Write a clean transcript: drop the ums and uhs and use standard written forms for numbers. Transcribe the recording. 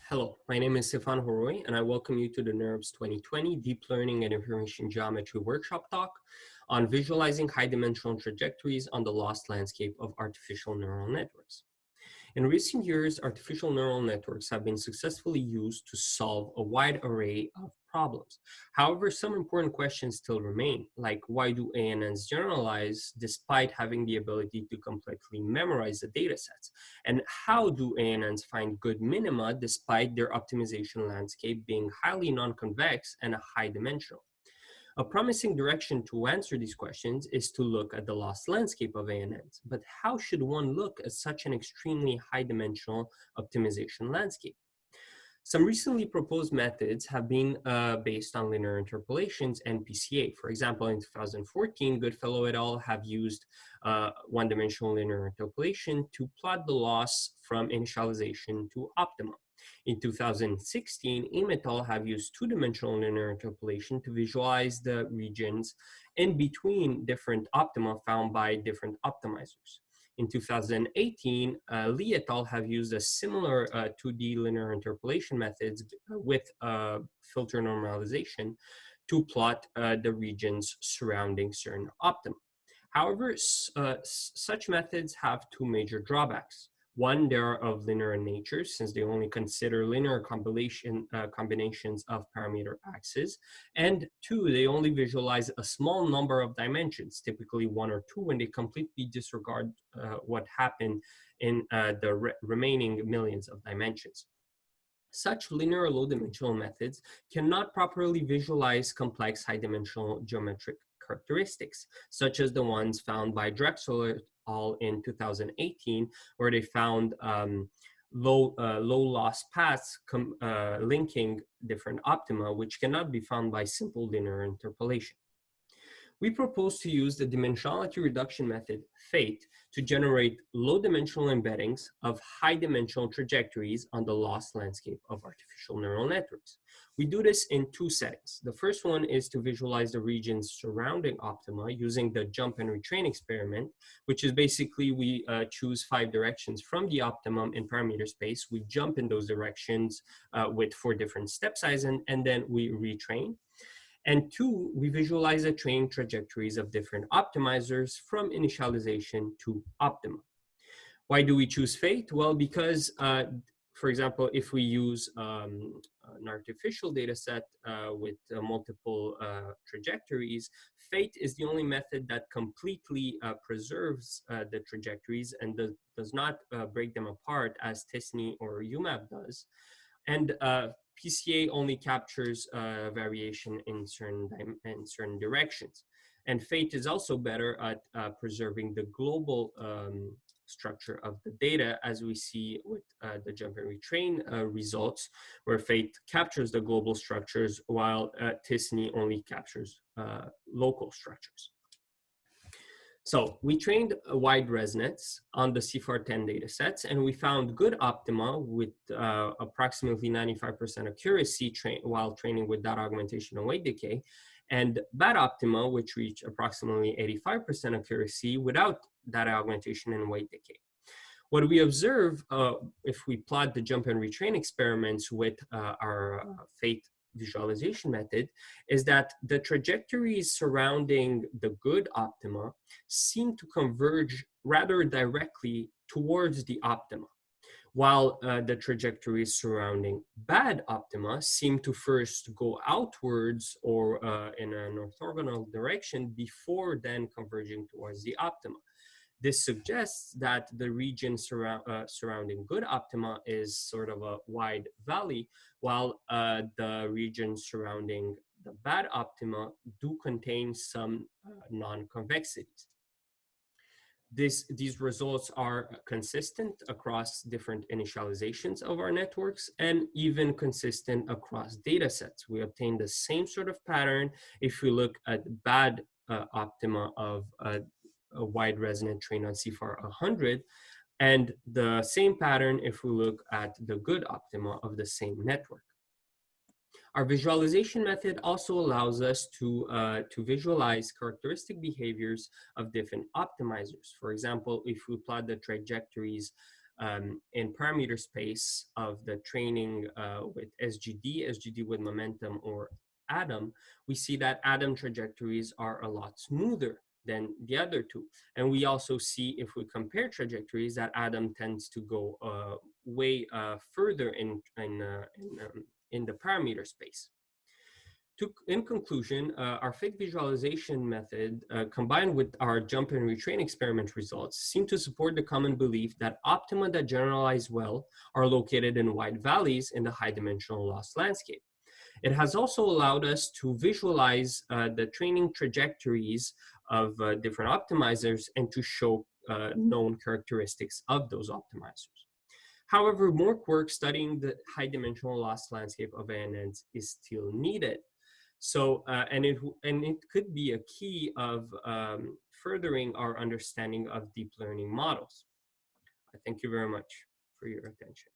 Hello, my name is Stefan Horoy, and I welcome you to the NeurIPS 2020 Deep Learning and Information Geometry Workshop Talk on visualizing high-dimensional trajectories on the lost landscape of artificial neural networks. In recent years, artificial neural networks have been successfully used to solve a wide array of problems. However, some important questions still remain, like why do ANNs generalize despite having the ability to completely memorize the datasets? And how do ANNs find good minima despite their optimization landscape being highly non-convex and high dimensional? A promising direction to answer these questions is to look at the lost landscape of ANNs. But how should one look at such an extremely high-dimensional optimization landscape? Some recently proposed methods have been based on linear interpolations and PCA. For example, in 2014, Goodfellow et al. Have used one-dimensional linear interpolation to plot the loss from initialization to optimum. In 2016, Im et al. Have used two-dimensional linear interpolation to visualize the regions in between different optima found by different optimizers. In 2018, Li et al. Have used a similar 2D linear interpolation methods with filter normalization to plot the regions surrounding certain optima. However, such methods have two major drawbacks. One, they are of linear in nature, since they only consider linear combinations of parameter axes. And two, they only visualize a small number of dimensions, typically one or two, and they completely disregard what happened in the remaining millions of dimensions. Such linear low-dimensional methods cannot properly visualize complex high-dimensional geometric characteristics, such as the ones found by Drexel et al. In 2018, where they found low loss paths linking different optima, which cannot be found by simple linear interpolation. We propose to use the dimensionality reduction method, FATE, to generate low-dimensional embeddings of high-dimensional trajectories on the lost landscape of artificial neural networks. We do this in two settings. The first one is to visualize the regions surrounding optima using the jump and retrain experiment, which is basically we choose 5 directions from the optimum in parameter space. We jump in those directions with 4 different step sizes, and then we retrain. And two, we visualize the training trajectories of different optimizers from initialization to optima. Why do we choose FATE? Well, because, for example, if we use an artificial data set with multiple trajectories, FATE is the only method that completely preserves the trajectories and does not break them apart as TISNE or UMAP does. And PCA only captures variation in certain directions. And FATE is also better at preserving the global structure of the data, as we see with the jump and retrain results, where FATE captures the global structures while TISNE only captures local structures. So we trained wide resonance on the CIFAR-10 data sets, and we found good optima with approximately 95% accuracy while training with data augmentation and weight decay, and bad optima, which reach approximately 85% accuracy without data augmentation and weight decay. What we observe, if we plot the jump and retrain experiments with our FATE visualization method, is that the trajectories surrounding the good optima seem to converge rather directly towards the optima, while the trajectories surrounding bad optima seem to first go outwards or in an orthogonal direction before then converging towards the optima. This suggests that the region surrounding good optima is sort of a wide valley, while the regions surrounding the bad optima do contain some non-convexities. These results are consistent across different initializations of our networks and even consistent across data sets. We obtain the same sort of pattern if we look at bad optima of a wide resonant train on CIFAR 100, and the same pattern if we look at the good optima of the same network. Our visualization method also allows us to visualize characteristic behaviors of different optimizers. For example, if we plot the trajectories in parameter space of the training with SGD with momentum or atom, we see that atom trajectories are a lot smoother than the other two. And we also see, if we compare trajectories, that atom tends to go way further in the parameter space. In conclusion, our fit visualization method, combined with our jump and retrain experiment results, seem to support the common belief that optima that generalize well are located in wide valleys in the high-dimensional loss landscape. It has also allowed us to visualize the training trajectories of different optimizers and to show known characteristics of those optimizers. However, more work studying the high-dimensional loss landscape of ANNs is still needed. So, and it could be a key of furthering our understanding of deep learning models. I thank you very much for your attention.